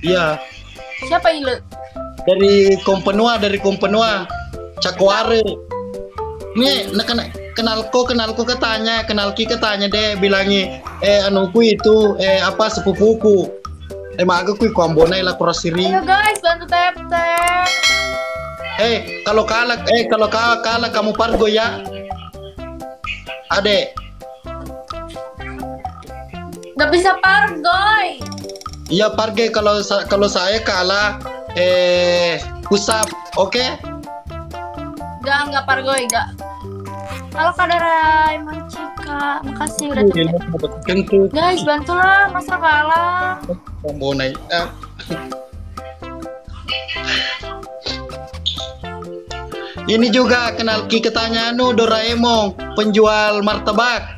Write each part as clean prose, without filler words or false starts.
Iya. Siapa Ile? Dari Kompenua, Cakware. Nih, kenalku katanya, deh bilangi anuku itu apa sepupuku. Emang aku ku ambonai lah kurasiri. Ayo guys, bantu tap. Kalau kalah kamu pargo ya. Adek. Gak bisa pargoy. Iya parge kalau saya kalah pusap, oke? Gak pargoy, gak. Halo Kadarai, Mancika, makasih udah tap. Guys, bantulah, masa kalah. Ambonai. Ini juga kenal Ki katanya Doraemon, penjual martabak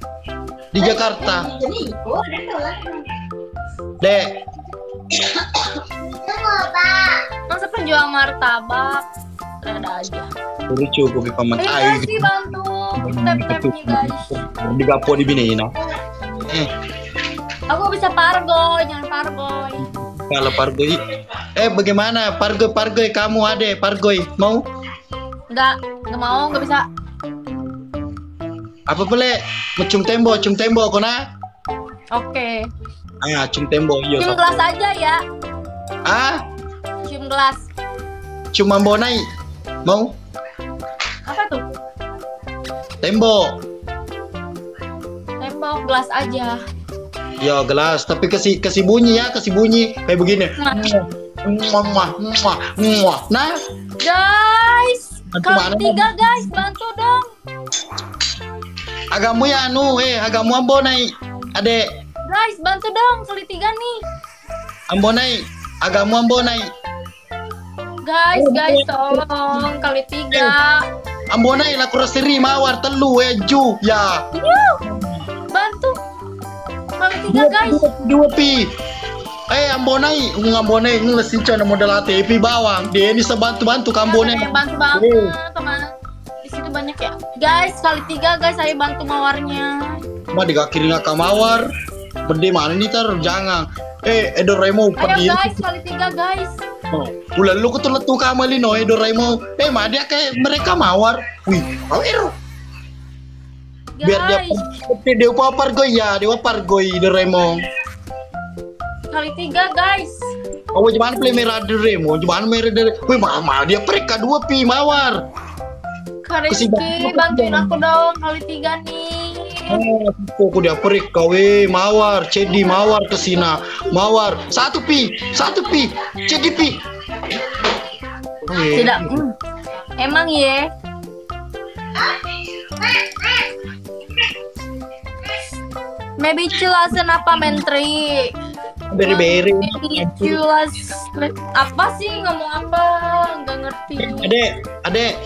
di Jakarta. Dek. Masa penjual martabak? Ada aja. Lucu gue paman ayo sih bantu tap-tapnya guys. Di gapo di bini no. Aku bisa pargoy, jangan pargoy. Kalau pargoy, bagaimana pargoy kamu ade pargoy mau? Enggak mau, enggak bisa. Apa boleh? Cium tembok kona? Oke. Cium tembok iya. Cium gelas aja ya. Cium gelas. Cium ambonai. Mau? Apa tuh? Tembok gelas aja. Ya gelas, tapi kasih bunyi ya, kayak begini. Nah, guys, kali 3 guys, bantu dong. Agamu ya agamu ambonai, adek. Guys, bantu dong, kali 3 nih. Ambonai, agamu ambonai. Guys, tolong kali 3. Ambonai lah kurasiri mawar telu ju ya. Bantu. Kali 3 guys. Dua pi. Ambonai ngelesin modal ATP bawang. Dia ini sebantu kambonai. Bantu banget, teman. Di situ banyak ya. Guys, kali 3 guys, saya bantu mawarnya. Mah digakiri ngaka mawar. Berde mana nih jangan. Doraemon ayo guys, kali 3 guys. Ulah lu ketuletu kamali no Doraemon. Mah dia kayak mereka mawar. Wih, awir. Biar dia pargoy ya, Doraemon. Kali 3 guys. Oh, gimana play merah Doraemon? Wih, mama dia perika 2 pi mawar. Rizky, bantuin aku dong kali 3 nih. Aku dia perik kawe mawar, cedi mawar kesina, mawar 1 pi, cedi pi. Tidak, emang ya. Maybe jelasin apa menteri? Beri. Jelas apa sih ngomong apa? Nggak ngerti. Adek,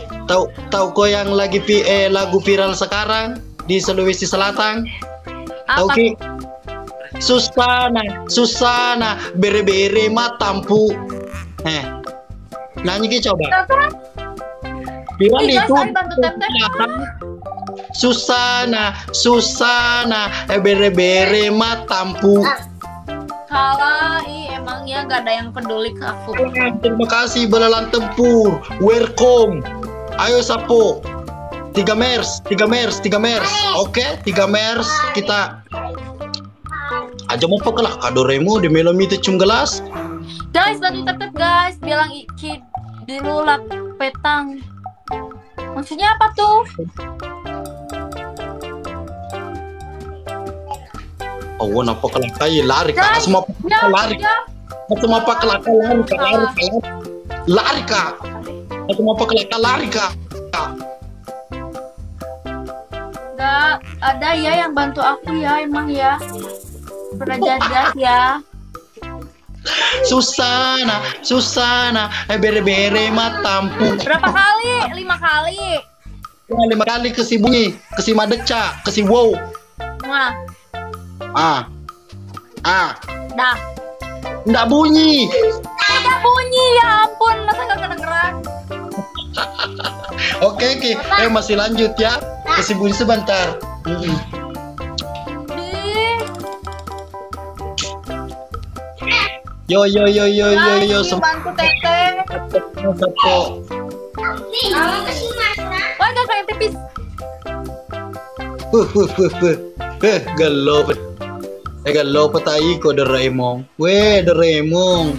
tahu kok yang lagi lagu viral sekarang di Sulawesi Selatan? Tahu ki? Susana, bere matampu. Nanya ki coba. Viral itu. Susana, bere matampu. Kalah, emangnya gak ada yang peduli ke aku. Terima kasih belalang tempur. Welcome. Ayo sapo. 3 mers. Oke, 3 mers kita aja mau pekelah Doraemon di melom itu cium gelas. Guys, bantu tetep guys, bilang Iki dulu lap petang. Maksudnya apa tuh? Oh, napa kelakai lari kak? Semua lari. Semua apa kelakai lari kak? Semua apa kelakai lari kak? Gak ada ya yang bantu aku ya, emang ya. Pernah jajan ya. Susana, bere matampu. Berapa kali? 5 kali. 5 kali kesi madeca, kesi wow. Nah. Dah. Nggak bunyi. Tidak bunyi, ya ampun, masa nggak kedengeran. Oke, masih lanjut ya. Kasih bunyi sebentar. Yo yo yo yo yo yo Guys, bantu Teteh. Sapo. Wah, gak pengen pipis. Galo. Galo pa tayo ko Doraemon. We Doraemon.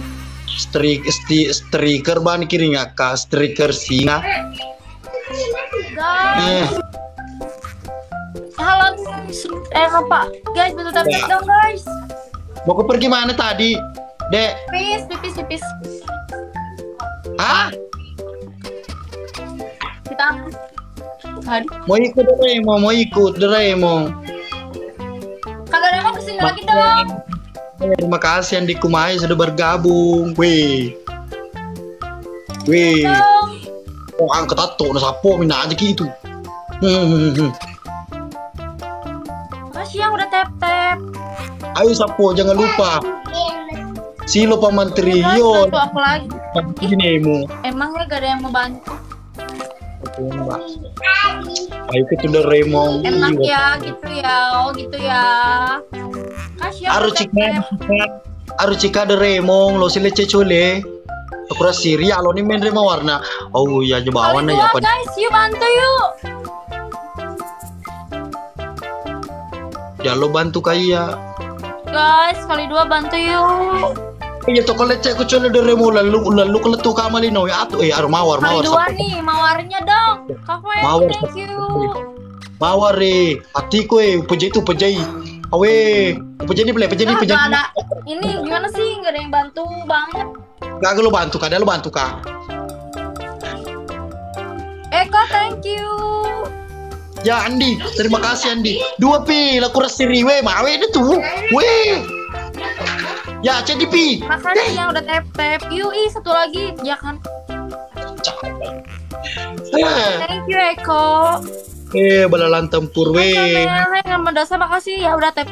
Striker ba ni kiri nga ka? Striker singa. Guys. Halo. Apa? Guys, bantu Teteh dong, guys. Mau ke pergi mana tadi? Dek. Pipis. Hah? Kita tadi. Mau ikut Doraemon. Kagak ada mau kesini lagi dong. Terima kasih yang dikumai sudah bergabung. Weh. Dong. Oh, angkat tato, sapo mina aja gitu. Makasih yang udah tap. Ayo sapo, jangan lupa. Silo Pamantri, Guys, yo. bantu aku lagi. Ini mu. Emangnya gak ada yang mau bantu? Ayo ke Doraemon. Enak ya, gitu ya. Oh, gitu ya. Kasih yang udah tap. Arucika Doraemon, lo sile cecole. Aku rasa Siri, alo ni main rema warna. Oh ya, jebawan Kali ya dua, apa? guys, yuk bantu yuk. Ya lo bantu kaya. Guys, kali 2 bantu yuk. Iya to kalau cek kucole Doraemon lalu kalau tuh kamalino ya atuh mawar Kali 2 sapo. nih, mawarnya dong. Kakak Mawar, thank you. Mawar hatiku pejai. Awe, pejai ni Nah, pejai. gak ada. Ini gimana sih? Gak ada yang bantu banget. Gak lo bantu kak. Eko, thank you. Ya Andi, terima kasih Andi. 2 pi, laku rasiri we, mawe itu tuh. We. Ya jadi pi. Makasih yang udah tap. Yuk, satu lagi. Ya kan? Thank you, Eko. Balalan tempur we. Hai, Mendasa, makasih ya udah tap.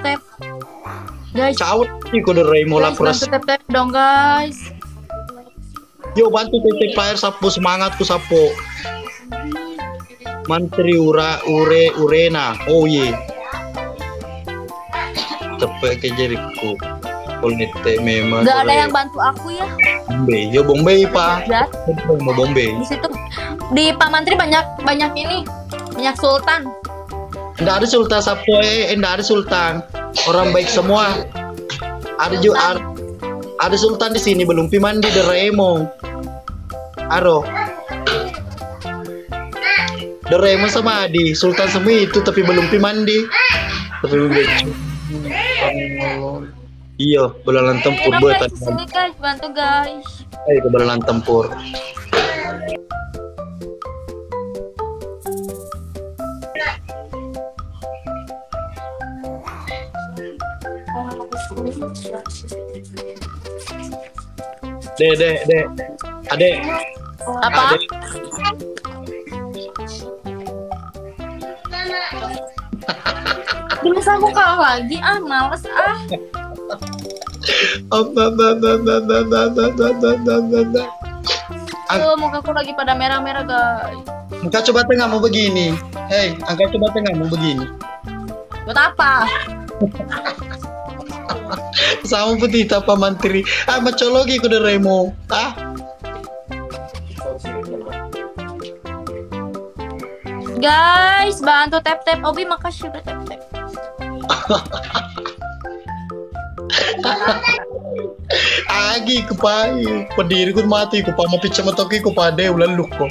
Guys, Caut nih kode Doraemon guys, laku ras. bantu tap dong, guys. Yo bantu TT player sapo semangatku sapo. Mantri urena. Oh ye. Tepe ke jeriku. Polnete memang. Gak ada yang bantu aku ya. Bombay. Yo Bombay pa. Lihat Mau Bombay. di situ di Pak Mantri banyak ini, banyak sultan. Nggak ada sultan sapo nggak ada sultan. Orang baik semua. Ada sultan di sini belum pi mandi Doraemon. Aro. Doraemon sama Adi, sultan semua itu tapi belum pi mandi. Tapi begitu. Iya, belalan tempur Dong, buat guys, sini guys, bantu guys. ayo ke belalan tempur. Dek. Adek. Apa? Adek. Masa aku kalah lagi? Males Muka aku lagi pada merah-merah guys. Angkat coba tengah mau begini. Hei, angkat coba tengah mau begini. Buat apa? Sama putih Pak Mantri. Macologi ku Doraemon. Guys, bantu tap. Obi, makasih udah tap. Agi kepai pendiri ku mati ku pama picha matoki ku pade ulan luko.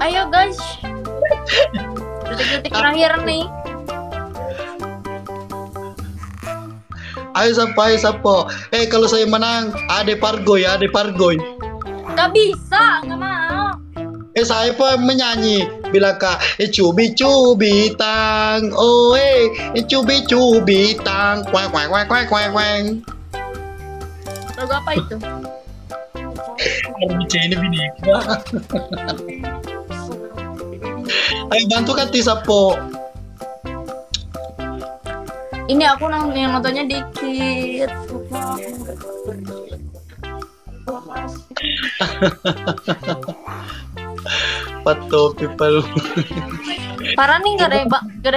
Ayo guys. Detik-detik terakhir nih. Ayo sapo. Kalau saya menang, ade pargoy. Gak bisa, gak mau. Saya pun menyanyi bilang kak cubi tang cubi tang kuang Lagu apa itu? ini bini ayo bantu kan Sapo. Ini aku yang nontonnya dikit. dapat topi palu. Parah nih gak ada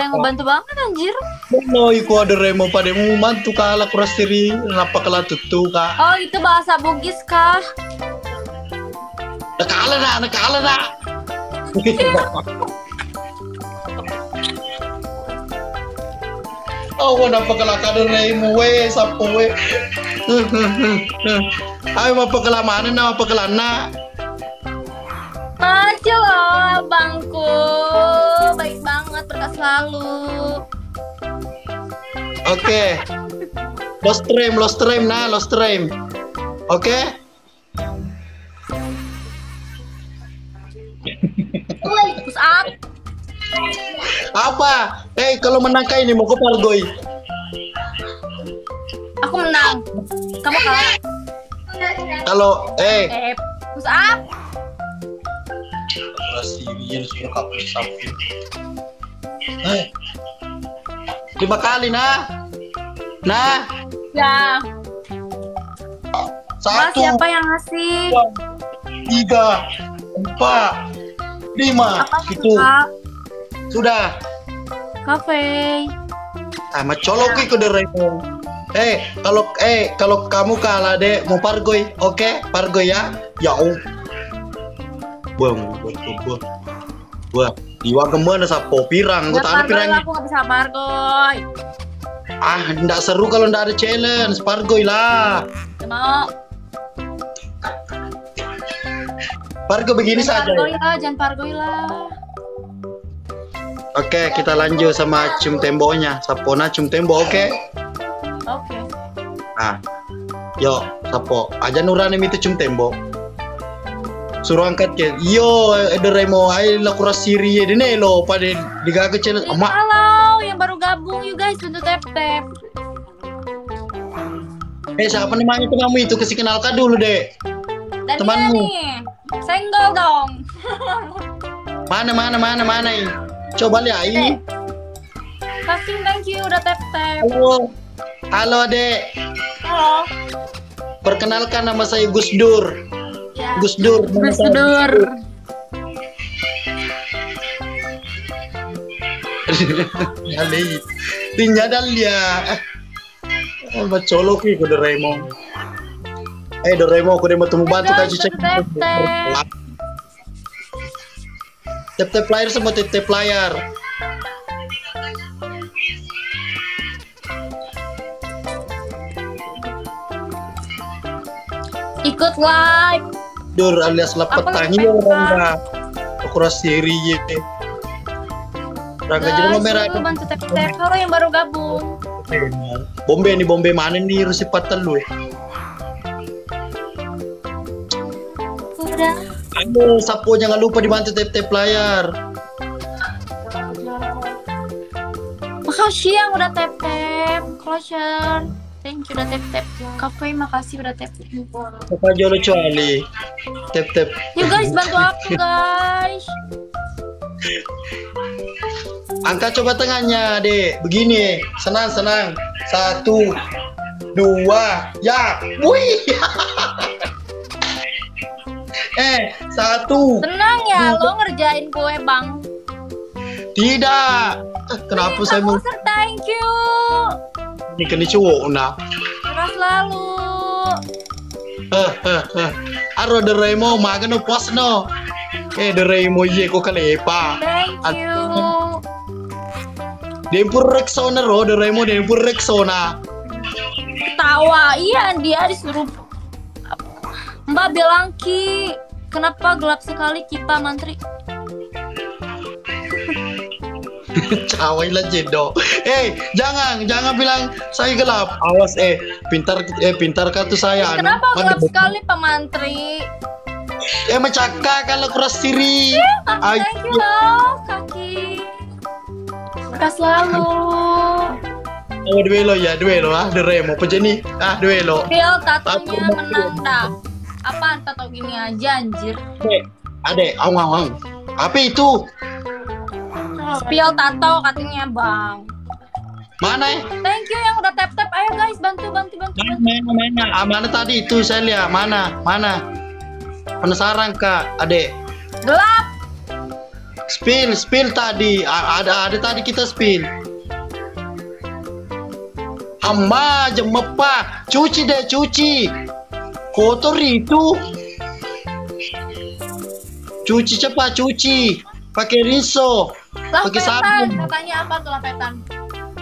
yang ngebantu banget anjir. No, iku ada remo pada mau mantu kala kuras diri, kenapa kala tutu kak? Oh itu bahasa Bugis kah? Nakala na. Oh, kenapa kala kada remo we, sapo we? Ayo mapakalaman na, mapakalan. Masya Allah, abangku. Baik banget, berkah selalu. Oke. Lost stream nah, lost stream. Oke. Push up. Apa? Kalau menang kayak ini mau ke Pargoy. Aku menang. Kamu kalah. Kalau Push up. Sirian sudah kapal sapi. 5 kali nah. Ya. 1, Siapa yang ngasih? 3, 4, 5. Apa Itu Kak? sudah. Kafe. Macolok ke Remo. Kalau kamu kalah deh mau Pargoy, oke? Pargoy ya. Yau. Wah, diwa kemana sapo pirang? Gue tahan pirang. Aku nggak bisa Pargoy. Nggak seru kalau nggak ada challenge. Pargoy lah. Mau. Pargoy begini saja. Jangan Pargoy lah. Oke, kita lanjut sama cium temboknya. Sapona cium tembok, oke? Oke. Yo, sapo. Aja nurani itu cium tembok. Suruh angkat ke. Yo, ada Remo. Ayo lah kuras siri ya. Dene lo pada digaga challenge. Halo, yang baru gabung you guys untuk tap. Siapa namanya temanmu itu? Kasih kenalkan dulu deh. Dan temanmu. Nih, senggol dong. Mana ini? Coba lihat ini. Kasih thank you udah tap. Halo adek. Halo. Perkenalkan nama saya Gus Dur. Ya. Gus Dur. Tinyadal dia. Macolok nih Doraemon. Doraemon, aku udah mau temu bantu kasih cek. Tap player sama tap player. Ikut live. Dur alias lepet tangi orang aku ras siri ye. Raga jadi merah. Bantu tap. Halo yang baru gabung. Bombe mana nih harus cepat lu. Udah. Aduh, sapo jangan lupa dibantu tap layar. Makasih yang udah tap. Closure. Thank you udah tap. Kafe makasih udah tap. Apa jolo cuali. Tap. You guys bantu aku guys. Angkat coba tengahnya, Dek. Begini, senang. 1, 2, ya. Wih. 1. Tenang ya, lo ngerjain gue bang. Tidak. Kenapa saya mau? Thank you. Ini kan cowok nah. Terus lalu. Aro Doraemon makan no pos no. Doraemon ye ko kalepa. Thank you. Dempur Rexona ro Doraemon Dempur Rexona. Ketawa, iya dia disuruh. Mbak bilang Ki, kenapa gelap sekali kita mantri? Cawai lah jedo. Jangan bilang saya gelap. Awas pintar kan tuh saya. Kenapa gelap sekali Pak Mantri? Mencakak kalau keras siri. Thank you loh, kaki. Kas lalu. Duelo Doraemon pejani. Duelo. Bill tatonya menang dah. Apaan tato gini aja anjir. Adek, awang. Apa itu? Spill tato katanya bang. Mana? Thank you yang udah tap. Ayo guys bantu. Mana tadi itu saya lihat mana? Penasaran kak, adek. Gelap. Spill tadi. Ada tadi kita spill. Amma jemepa. Cuci deh, cuci. Kotor itu. Cuci cepat, cuci. Pakai rinso. Pakai sabun. Katanya apa kelapetan?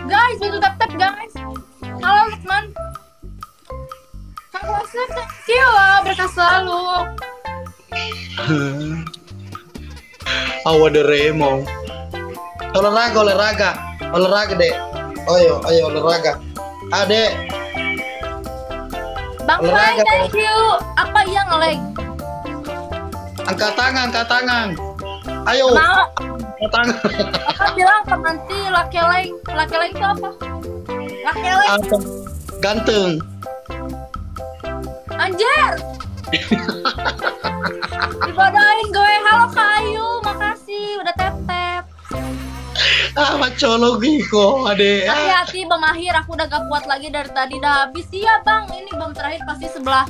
Guys, bantu tap guys. Halo Lukman. Kak Kloser, thank you lah, berkah selalu. Awa Remo. Olahraga dek. Ayo olahraga. Adek. Bang Fai, thank you. Apa yang leg? Angkat tangan. Ayo. Mau? Angkat tangan. Apa bilang nanti laki-laki itu apa? Laki-laki. Ganteng. Anjir. Dibodohin gue. Halo Kayu, makasih udah tap. Macolok Giko, adek. Hati-hati Bang Mahir, aku udah gak kuat lagi dari tadi, udah habis. Iya Bang, ini bom terakhir pasti sebelah.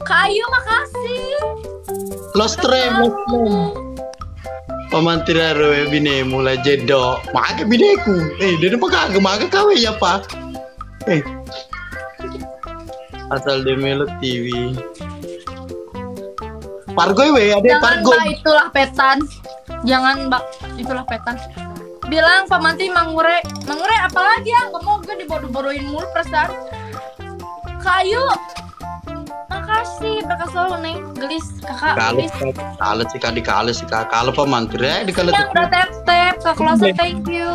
Kayu, makasih. Lost stream. Pamantira roe bine mulai jedok. Maga bineku. Dia maga kawe ya pak. Asal de Melo TV. Pargoy we, ada Pargoy. Jangan Mbak, itulah petan. Jangan Mbak, itulah petan. Bilang Pamanti Mangure apalagi ya? Kamu gue dibodoh-bodohin mulu perasaan. Kayu. Makasih, berkah selalu Neng. Gelis, kakak. Gelis. Kalah sih kak. Kalau Pamanti ya di kalau yang udah tap Kak Kloser, thank you.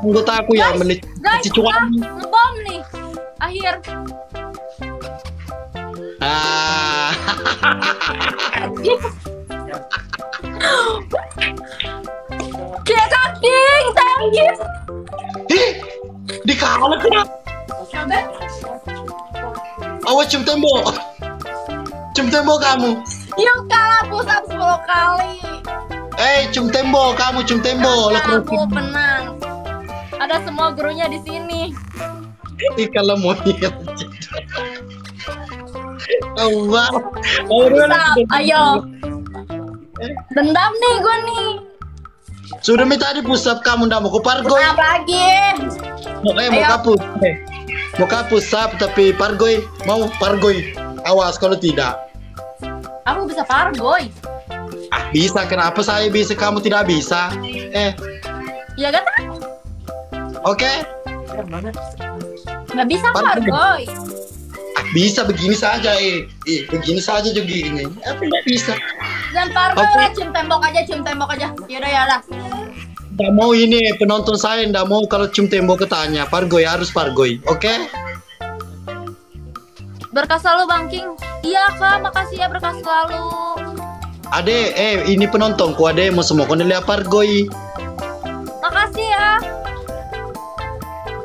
Anggota aku ya menit. Guys, ngebom nih. Akhir. King, thank you. Dikalah kena. Awas cium tembok kamu. Yuk kalah push up 10 kali. Cium tembok kamu, cium tembok. Aku penang. Ada semua gurunya di sini. Kalau mau lihat. Ayo. Dendam nih gue nih. Sudah minta tadi push up kamu ndak mau ke Pargoy. Apa lagi? Mau kapus up tapi Pargoy mau Pargoy. Awas kalau tidak. Aku bisa Pargoy. Bisa, kenapa saya bisa kamu tidak bisa? Ya kan? Oke. Nggak bisa Pargoy. Bisa begini saja begini saja juga ini. Apa nggak bisa? Jangan Pargoy lah, cium tembok aja. Yaudah. Nggak mau ini penonton saya nggak mau kalau cium tembok ketanya. Pargoy harus Pargoy, oke? Berkah selalu Bang King. Iya Kak, makasih ya berkah selalu. Ade, ini penontonku ade mau semua kau lihat Pargoy. Makasih ya.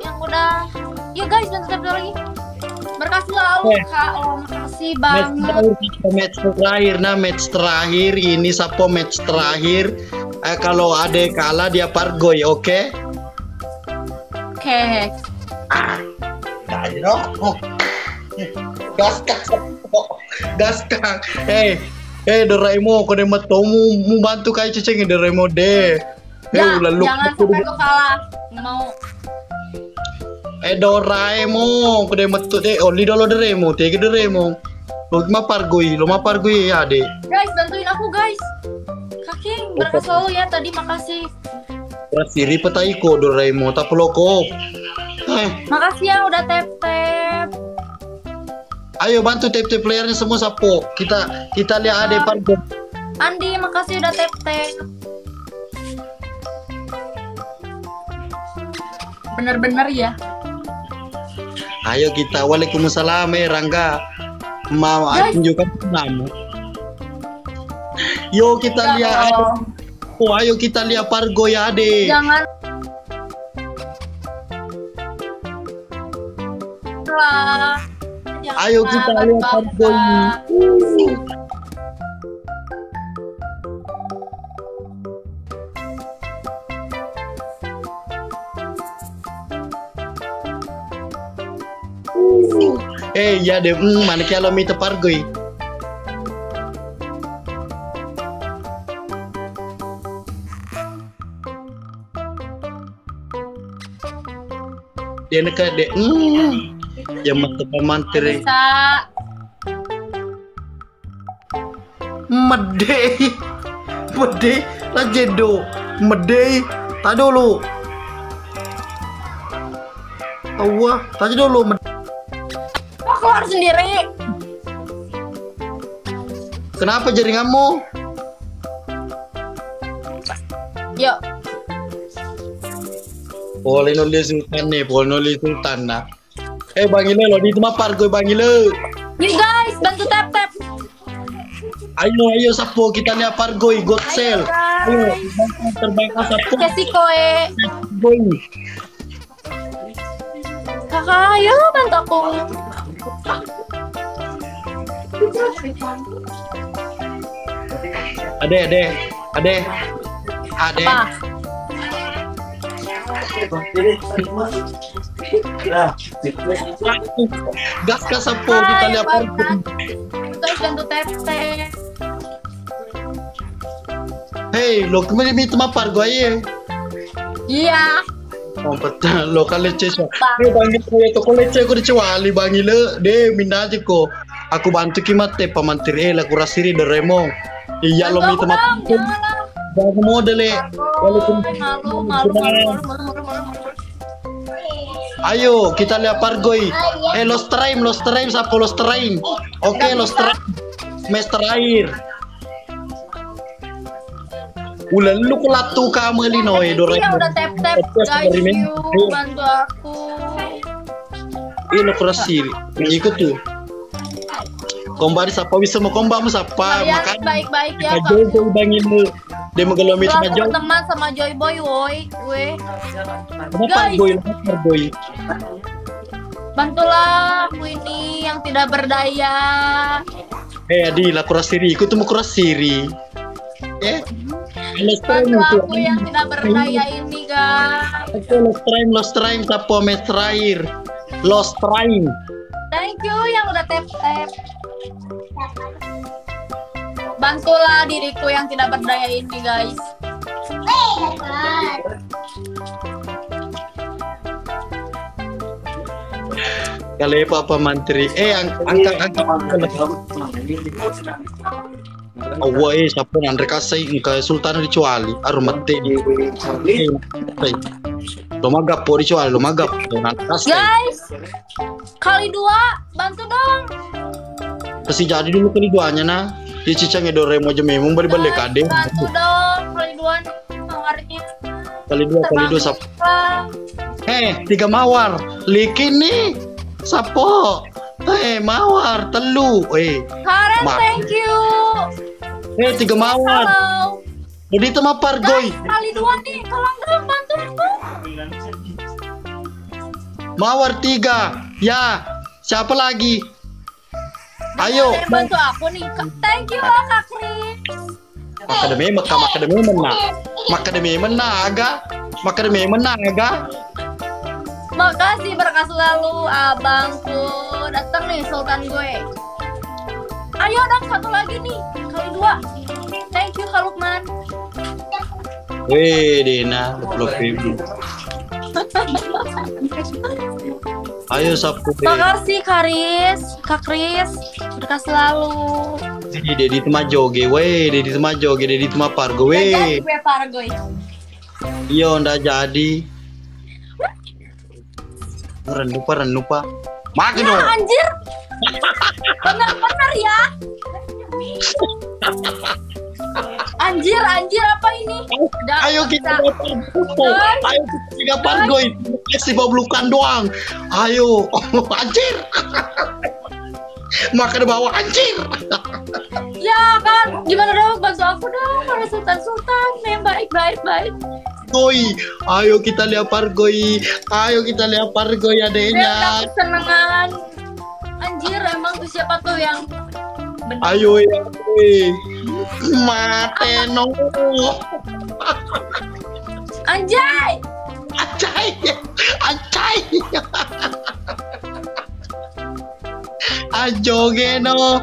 Yang udah. Yuk guys, bantu lagi. Berkah selalu Kak. Oh, makasih banget. Match terakhir ini sapo match terakhir. Kalau ade kalah dia Pargoy, oke? Oke. Gaskang. Doraemon, kau demet mu bantu kayak ceceng Doraemon deh. Jangan sampai kau kalah. Nggak mau. Doraemon, kau demet tuh deh. Only dolo Doraemon, tiga Doraemon. Lo mah Pargoy ya deh. Guys, bantuin aku guys. Kaking, berkah selalu ya tadi, makasih. Siri petaiko Doraemon, tak perlu kok. Makasih ya udah tap. Ayo bantu tap playernya semua sapo. Kita lihat ada Pargoy. Andi, makasih udah tap. Bener-bener ya. Ayo kita, waalaikumsalam Rangga. Mau tunjukkan nama. Yo kita lihat. Ayo kita lihat Pargoy ade. Jangan lah. Ayo kita lihat Pargoy. Ya deh, mana kalau minta Pargoy. dia nak dek. Yang mata pamantiri. Bisa. Mede lah jedo. Mede, tak dulu. Awah, tadi dulu. Kok keluar sendiri? Kenapa jaringanmu? Yuk. Boleh nulis sultan nih, boleh nulis sultan nah. Bang Ile lo di tempat pargo Bang Ile. You guys, bantu tap. Ayo sapo kita lihat pargoi god sale. Ayo terbang sapo. Kasih koe. Boy. Kakak, ayo bantu aku. Ade. Apa? Gas ke sapo kita lihat pargoi. Guys, bantu tap. Hey, lo kemarin itu mah pargoi ya? Iya. Oh betul, lo kalau ceswa. Bang Ile itu kalau ceswa aku dicuali Bang Ile, deh minta aja ko. Aku bantu kimate pamantiri lah kurasiri deremo. Iya lo minta mah. Bang model Malu. Ayo kita lihat pargoi. Los traim sapo los traim. Oke, los traim. Mes terakhir. Ulan lu kelatu kamu Linoy Doraemon. Iya udah tap guys, yuk bantu aku. Lo kurasi ikut tuh. Kombari siapa bisa mau kombamu siapa? Kalian Makan baik-baik ya. Joy bangin lu. Dia menggelomi sama Joy. Teman sama Joy Boy, woi. Kenapa Boy? Bantulah aku ini yang tidak berdaya. Adi lah kurasiri, ikut tuh mau kurasiri. Bantu aku yang tidak berdaya ini, guys. Los train siapa mes terakhir. Los train. Thank you yang udah tap. Bantulah diriku yang tidak berdaya ini, guys. Kalau apa mantri? Angkat. Siapa yang rekasai ke Sultan dicuali? Arumate. Lo magap po dicuali, lo magap. Guys, kali 2 bantu dong. Pasti jadi dulu kali 2-nya nah. Di cicangnya Doraemon aja memang balik kade. Bantu dong, kali 2 tawarnya. Kali 2 sapo. 3 mawar. Likin nih. Sapo. Mawar telu. Karen, thank you. 3 mawar. Halo. Jadi itu mah pargoi. Kali 2 nih, tolong dong bantu aku. Mawar 3. Ya. Siapa lagi? Ayo. Bantu aku nih. Thank you loh Kak Kris. Makademi menaga. Makasih berkah selalu abangku. Datang nih Sultan gue. Ayo dong satu lagi nih. Kali 2. Thank you Kak Lukman. Dina 20.000. Ayo sapu. Makasih Kak Kris. Berkah selalu. Dedi temajoge, Dedi temapargo, Jadi gue Pargoy. Iya, ndak jadi. Ren lupa. Makin Ya dong. anjir. Bener ya. Anjir apa ini? Ayo kita pargoi. Kasih bablukan doang. Ayo, anjir. Makan di bawah anjir. Ya kan, gimana dong bantu aku dong, para Sultan yang baik. Pargoi. Ayo kita lihat pargoi. Biar Adanya. kesenangan. Anjir emang tuh siapa tuh yang bener? Ayo ya. Mate no. Anjay. Ajogeno.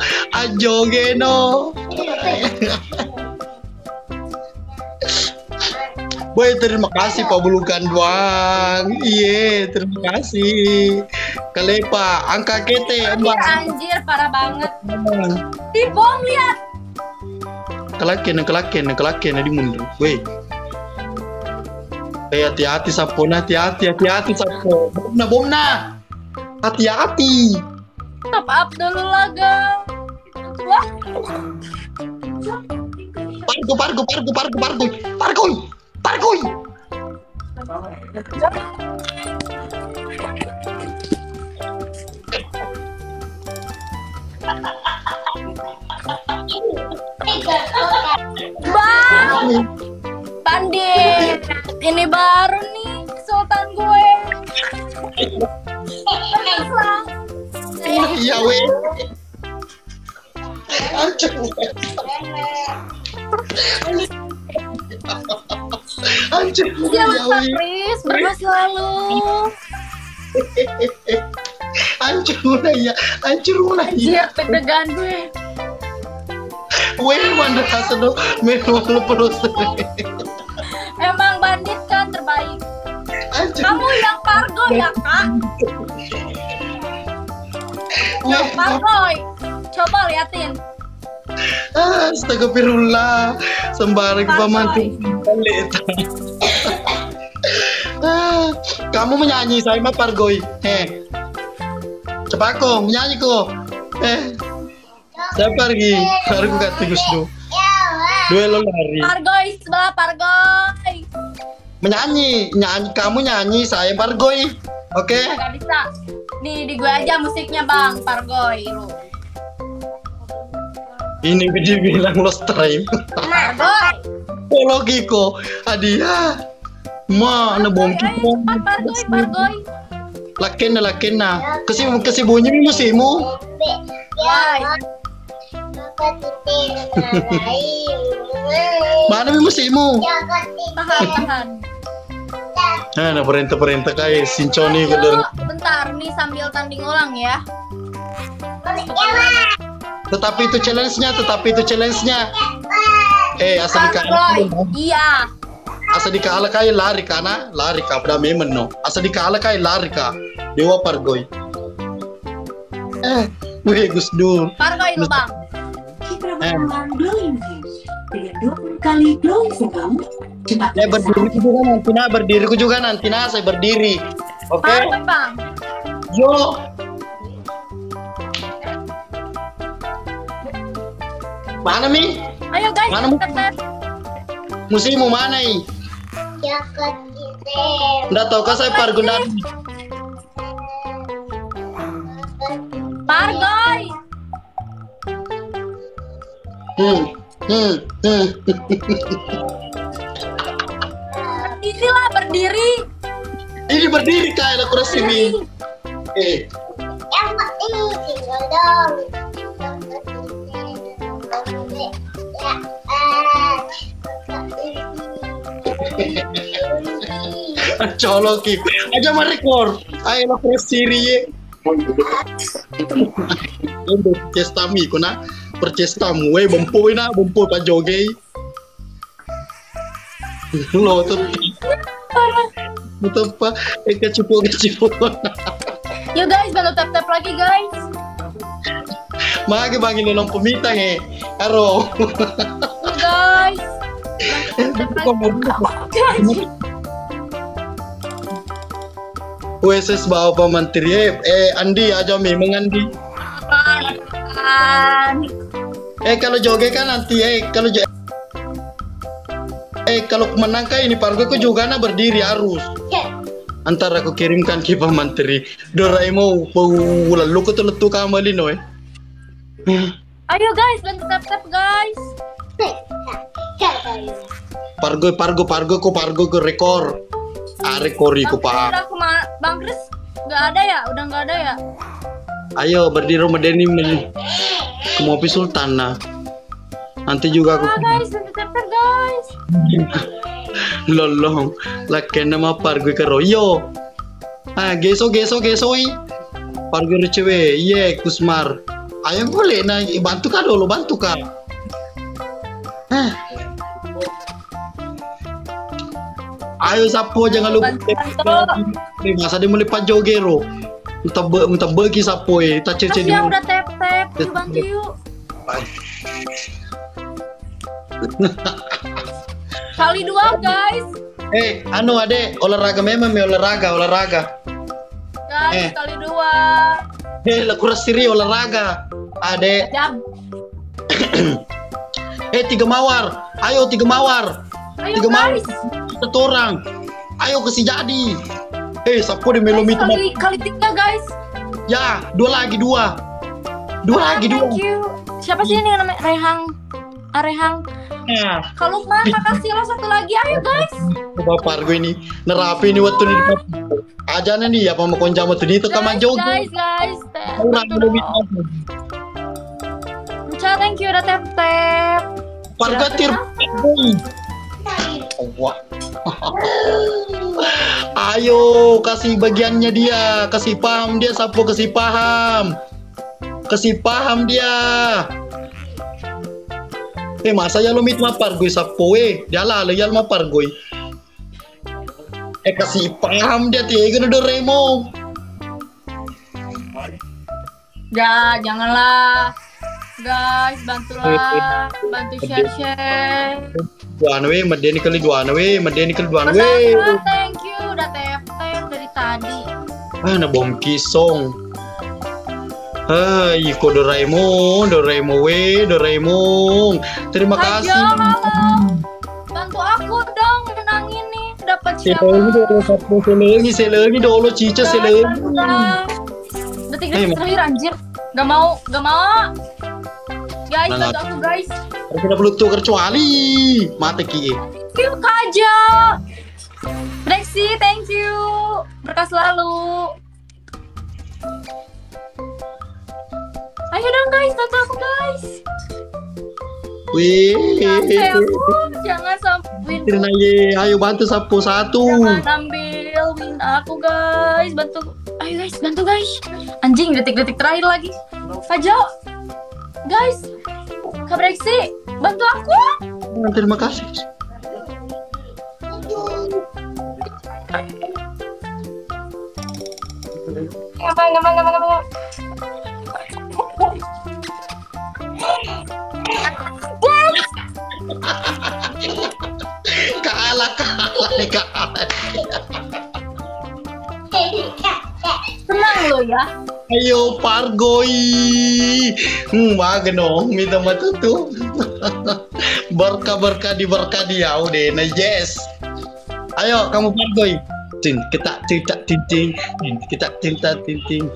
Woi, terima kasih Pak Bulukan doang. Iya, terima kasih. Kalepa, angka kete, Mbak. Anjir, parah banget. Di bom lihat. Kelaken di mundur. Woi. Hati-hati sapo, hati-hati sapo. Bomna. Hati-hati. Top up dulu lah, guys. Wah. Pargoy. Bang, Pandit, ini baru nih sultan gue. Iya weh. Anjir. Iya Mas Chris, beras lalu. Hancur mulai ya. Anjir, deg-degan gue. Weh, mana hasil memang terus. Emang Bandit kan terbaik. Anjir. Kamu yang Pargo ya, Kak? Yang Pargoy. Coba liatin. Astagfirullah. Sembarang pamantu. Kamu menyanyi saya mah Pargoy. Coba kok menyanyi kok. Saya pergi. Baru kata Gus Du. Duelo lari. Pargoy sebelah Pargoy. Menyanyi, kamu nyanyi, saya Pargoy. Oke? Gak bisa. Nih di gue aja musiknya Bang Pargoy lu. Ini dibilang lost time. Pargoy. Logiko, hadiah. Mana bom kita? Pargoy. Lakena. Kesibunyi musimu. Why? Mana musimu? Tahan. Nah, perintah kayak Sinconi Yuk, bentar nih sambil tanding ulang ya. Tetapi itu challenge-nya. Asal Pargoy. Iya. dikalah kayak lari ka pada memang no. Asal dikalah kayak lari ka. Dewa Pargoy. Weh Gus Dur. Pargoy lu Bang. Glowing Fish dengan 20 kali glowing serum cepat. Saya berdiri juga nanti saya berdiri. Oke. Pargoy Bang. Yo. Mana Mi? Ayo guys, Mana tet. Musimu mana ini? Nggak tahu kah saya Pargoy. Pargoy. Berdirilah, berdiri. Ini berdiri kayak kurang sini. Yang ini tinggal dong. Coloki aja merekor. Ayo lo presiri. Untuk cestami kuna percestamu bompo Pak Joge. Lo tuh apa? Kecipu. Yuk guys, bantu tap lagi guys. Magi bangin nong pemitang Haro. Guys. USS bawa Pak Menteri Andi aja memang Andi. Kalau joget kan nanti kalau menang kayak ini Pargoy aku juga berdiri harus. Antara aku kirimkan ke Pak Menteri. Doraemon lalu aku letu kembali no. Ayo guys, bantu tap guys. Pargoy ko rekor. Rekori ko Pak. Bang Chris nggak ada ya? Udah nggak ada ya? Ayo berdiri medeni ke Mopi Sultan nah. Nanti juga aku. Guys, bantu tap guys. Lolong, laken nama Pargoy ke Royo. Geso i. Pargoy cewek, Kusmar. Ayo boleh bantu kah dulu, bantu kah. Ayo sapo jangan lupa. Masa dia mulai Pak Jogero. Minta bagi sapo kita cece Kasih yang udah tap. Yuk bantu yuk. Kali 2 guys. Anu adek, olahraga memang olahraga. Guys, kali 2. Lah kurang siri olahraga. Adek. Jam. 3 mawar. Ayo 3 mawar. Ayo 3 mawar. guys. Satu orang. Ayo kasih jadi. Sapo di melom itu. Kali 3 guys. Ya, 2 lagi 2. 2 lagi 2. Thank you. Siapa sih ini yang namanya Arehang? Nah, Kalau mana kasih lo 1 lagi, ayo guys. Bapak gue ini nerapi ini waktu ini aja nih apa mau konjam waktu itu kaman jauh. Guys. Thank you udah tap. Pargatir. Wah. Ayo kasih bagiannya dia, kasih paham dia sapo kasih paham dia. Masa ya lo mit mapar gue sapo dia lah ya lo mapar gue. Kasih paham dia tiga udah Remo. Ya janganlah guys, bantulah, bantu share. Duaan medeni kali duaan Thank you udah tap dari tadi. Na bom kisong. Iko Doraemon. Terima kasih. Halo. Bantu aku dong menangin nih. Dapat siapa? Selengi dulu cica selengi. Detik terakhir anjir. Gak mau. Guys, bantu aku guys. Kita perlu tuh kecuali mati ki. Thank you Kaja. Brexy, thank you. Berkah selalu. Ayo dong guys, bantu aku guys. Jangan sampai. Ayo bantu sapu 1. Jangan ambil win aku guys. Bantu. Ayo guys, bantu guys. Anjing detik-detik terakhir lagi. Kajo. Guys. Kak Brexy, bantu aku. Terima kasih. Gampang. Kalah. Tenang lo ya. Ayo Pargoi. Magno, minta matutu. Berkah dia udah na yes. Ayo kamu Pargoi. Kita tinting.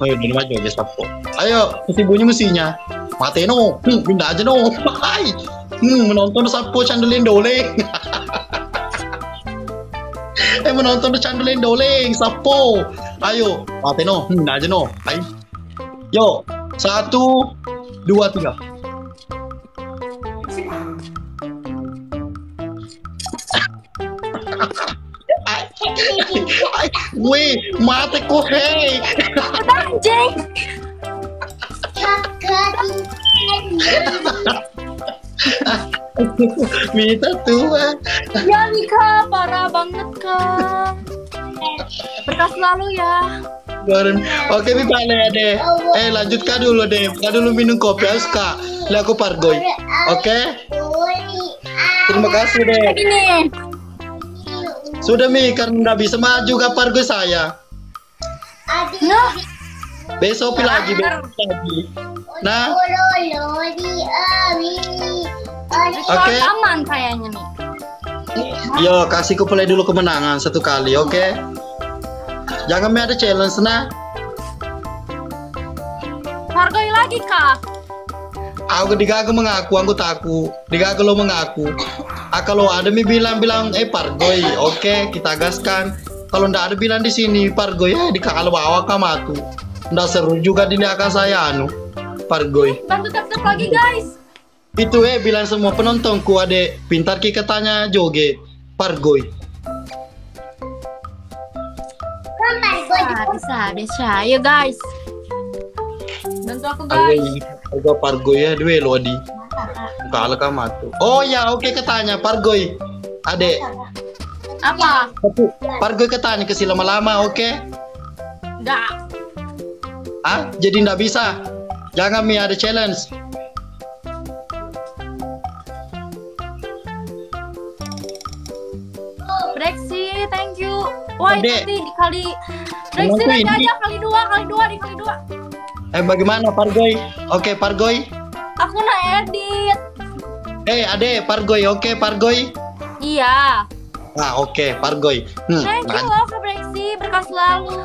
Ayo di maju aja sapo. Ayo kasih bunyi mesinnya. Mati no. Pindah aja no. Hai. Menonton sapo chandelin doleng. Menonton chandelin doleng sapo. Ayo, mati no. Pindah aja no. Hai. Yo, 1, 2, 3. Wih, mati ko hey. Anjing. Minta tua. Ya Mika, parah banget Kak. Berkah selalu ya. Oke, Mika ya deh. Lanjutkan dulu deh. Kita dulu minum kopi harus Kak. Lah aku Pargoy. Oke. Terima kasih deh. Gini. Sudah Mi, karena nggak bisa maju ke Pargoy saya. Nah, Besok lagi. Nah. Oke. Aman kayaknya nih. Yo, kasih ku play dulu kemenangan 1 kali, oke? Jangan ada challenge nah. Pargoy lagi Kak. Aku digagal mengaku, aku takut. Digagal lo mengaku. Kalau ada mi bilang Pargoy, oke, kita gaskan. Kalau ndak ada bilang di sini Pargoy, di kalau bawa kamu tuh. Ndak seru juga dilihat saya Pargoy. Bantu tap lagi guys. Itu bilang semua penontonku adek pintar ki katanya joget Pargoy. Bisa. Ayo guys. Bantu aku guys. Aku Pargoy ya dua lo di. Kalau kamu tuh. Oh ya oke katanya Pargoy. Adek. Apa? Pargoy katanya kasih lama-lama, oke? Enggak. Ah, jadi nggak bisa. Jangan Mi ada challenge. Breksi, thank you. Wah, itu Adek. sih dikali. Breksi Aku lagi ini. aja kali dua, dikali dua. Bagaimana Pargoy? Oke, Pargoy. Aku nak edit. Ade, Pargoy, oke, Pargoy. Iya. Ah, oke, Pargoy. Thank you loh Kak Breksi, berkah selalu.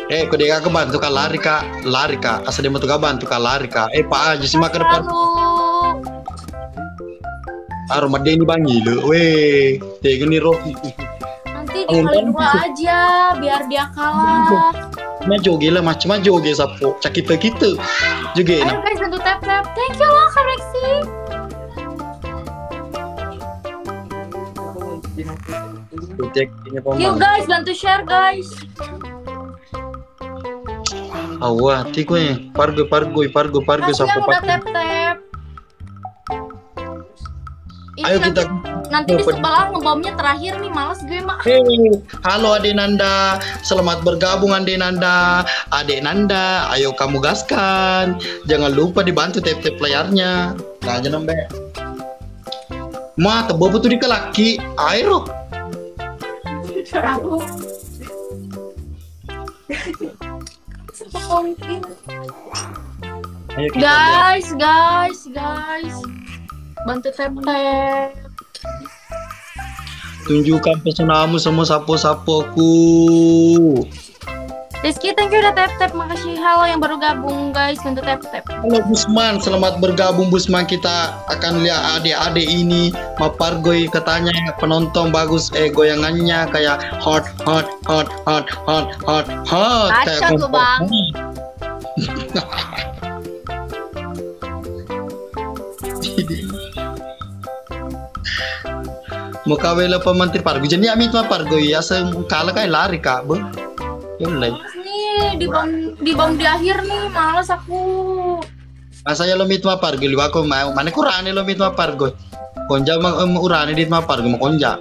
Kau dia ke bantu kak lari kak. Asal dia mau tuh bantu kak lari kak. Pak aja sih makan depan. Selalu. Rumah dia ini bangi lo, weh. Tega nih roh. Nanti dikali dua aja, biar dia kalah. Maju gila macam maju gila sapu. Cak kita juga Ayo enak. guys, bantu tap. Thank you loh Kak Breksi. Cek ini Yuk pemain. guys, bantu share guys. Awah, tiku nih. Pargoy Kasih sapu. yang udah tap. Ini Ayo nanti, kita. nanti di sebelah ngebomnya terakhir nih, males gue mak. Halo Ade Nanda, selamat bergabung Ade Nanda. Ade Nanda, ayo kamu gaskan. Jangan lupa dibantu tap layarnya. Nah aja nambe. Ma, tebo betul di kelaki. Ayo. Ayo kita lihat. Guys. Bantu tap. Tunjukkan pesonamu sama sapo-sapoku. Rizky, thank you udah tap. Makasih. Halo yang baru gabung guys, bantu tap. Halo Busman, selamat bergabung Busman. Kita akan lihat adik-adik ini. Pargoy katanya penonton bagus goyangannya kayak hot. Kacau tuh bang. Muka wela pemantir Pargoy. Jadi amit mah Pargoy ya kalah kayak lari kak, bu. Yolai. Nih di bom di akhir nih, males aku. Saya lo mit mah Pargoy. Aku mau mana kurane lo mit mah Pargoy. Konja mah urane dit mah Pargoy mau konja.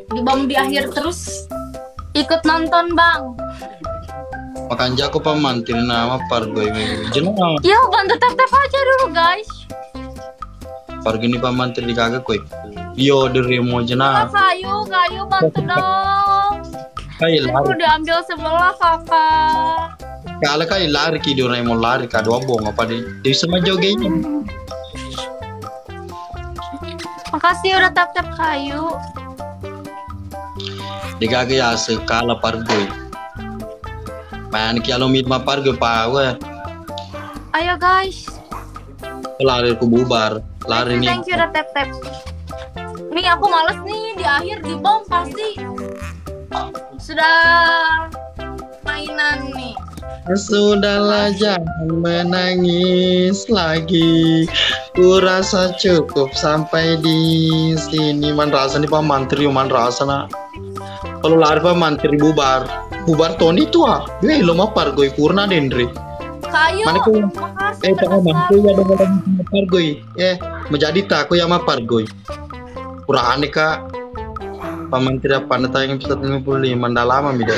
Di bom di akhir terus ikut nonton bang. Makan jako pemantir nama Pargoy. Jenah. Yuk bantu tap aja dulu guys. Pargoy ini pemantir di kagak koi. Yo dari mau jenah. Kayu bantu dong. Kayak Aku lari. diambil sebelah kakak. Kalau kayak lari kido na mau lari kado abong apa deh. Dia sama jogenya. Makasih udah tap kayu. Di kagak ya sekala Pargoy. Man kalau mit mah Pargoy pawe. Ayo guys. Lari ku bubar. Lari nih. Thank you udah tap. Nih aku males nih di akhir di bom pasti sudah mainan nih. Sudahlah jangan menangis lagi. Ku rasa cukup sampai di sini. Man rasa nih pamantri man rasa na. Kalau lari pamantri bubar. Bubar Tony tua. Lo mah Pargoy purna dendri. Kayu. Mana ku? Makasih. Tangan ku ya dengan Pargoy. Menjadi tak aku ya mah Pargoy. Kurang aneh kak. Pamantri apa anda tayang episode 55 mandalama mida.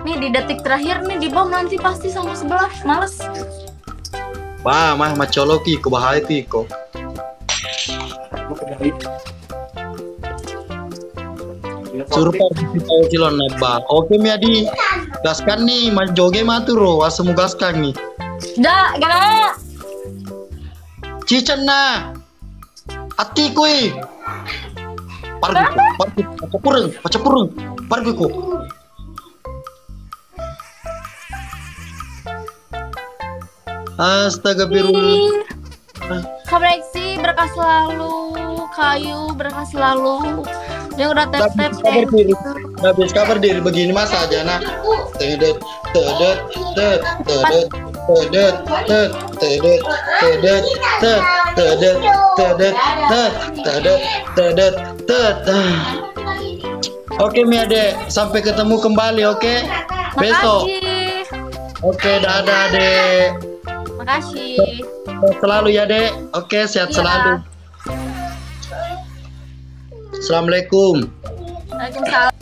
Nih di detik terakhir nih di bom nanti pasti sama sebelah. Males. Wah, mah macoloki ko bahaya tiko. Suruh kita cilon neba. Oke Miadi. Gaskan nih, mas joge maturo, asemu gaskan nih. Gak. Cicen na. Ati kui. Pargi ko, paca purung. Pargi ko. Astaga biru. Kak Breksi berkah selalu. Kayu berkah selalu. Dia udah tap. Habis kabar diri begini mas aja nah. Tedet. Oke Miade, sampai ketemu kembali oke? Besok. Makasih. Oke, dadah Dek. Makasih. Sehat selalu ya, Dek. Oke, sehat Iya. selalu. Assalamualaikum. Waalaikumsalam.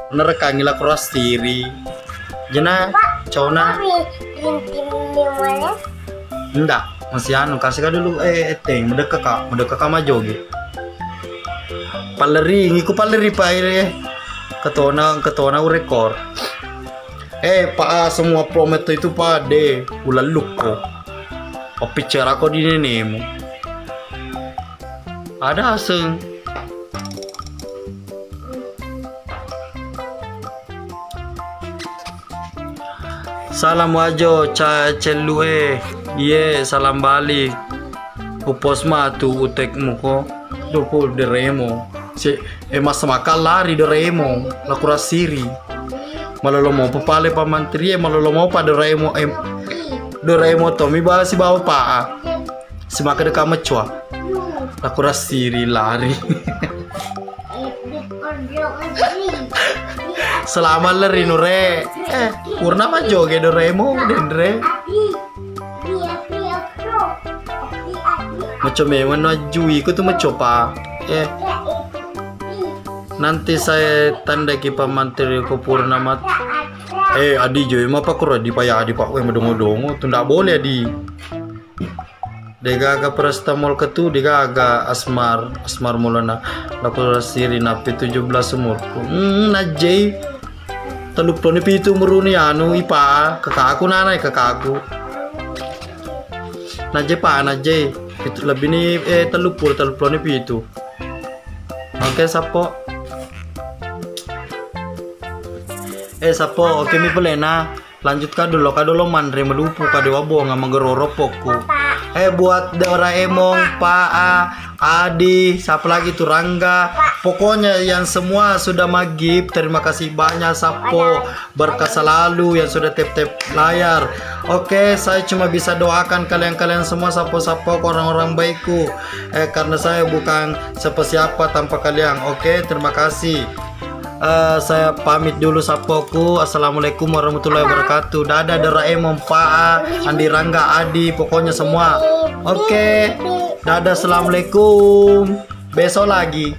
Bener kang ngila keras diri. Jena, cowna. Enggak, masih anu kasih ka dulu teng mendekat kak maju gitu. Paleri, ngiku paleri pa ire. Ketona rekor. Pak semua prometo itu pade ulaluk ko. Opi cara ko di nenemu. Ada aseng. Salam wajo celue. Iya, salam balik. Uposma tu utekmu ko. Dupo deremo. Si mas makal lari deremo. Lakura siri. Malolomo papale pa mantri malolomo pa deremo deremo to mi ba si bawa pa. Si maka deka mecua. Lakura siri lari. Selamat lari nure. Purna ma joge doremo dendre. Macam memang najui ku tu macam pa. Nanti saya tanda ki pamantri ko Purnamat. Adi jo ma pa ko di pa ya adi pa we madongo-dongo tu ndak boleh adi. Dega aga paracetamol ketu dega aga asmar mulana lakura siri napi 17 umur. Najei teluponi pitu muruni anu ipa kakakku nanai kakakku. Najei pa najei itu lebih ni teluponi pitu. Oke sapo. Sapo oke mi pelena. Lanjutkan dulu kadolo mandre melupu kadewa bo ngamanggeroropokku. Buat Doraemon, Pak Adi, siapa lagi tuh Rangga. Pokoknya yang semua sudah magib. Terima kasih banyak Sapo. Berkah selalu yang sudah tap-tap layar. Oke, saya cuma bisa doakan kalian-kalian semua Sapo-sapo orang-orang baikku. Karena saya bukan siapa-siapa tanpa kalian. Oke, terima kasih. Saya pamit dulu Sapoku. Assalamualaikum warahmatullahi wabarakatuh. Dadah Doraemon, Pak Andi, Rangga, Adi, pokoknya semua. Oke. Dadah, assalamualaikum. Besok lagi.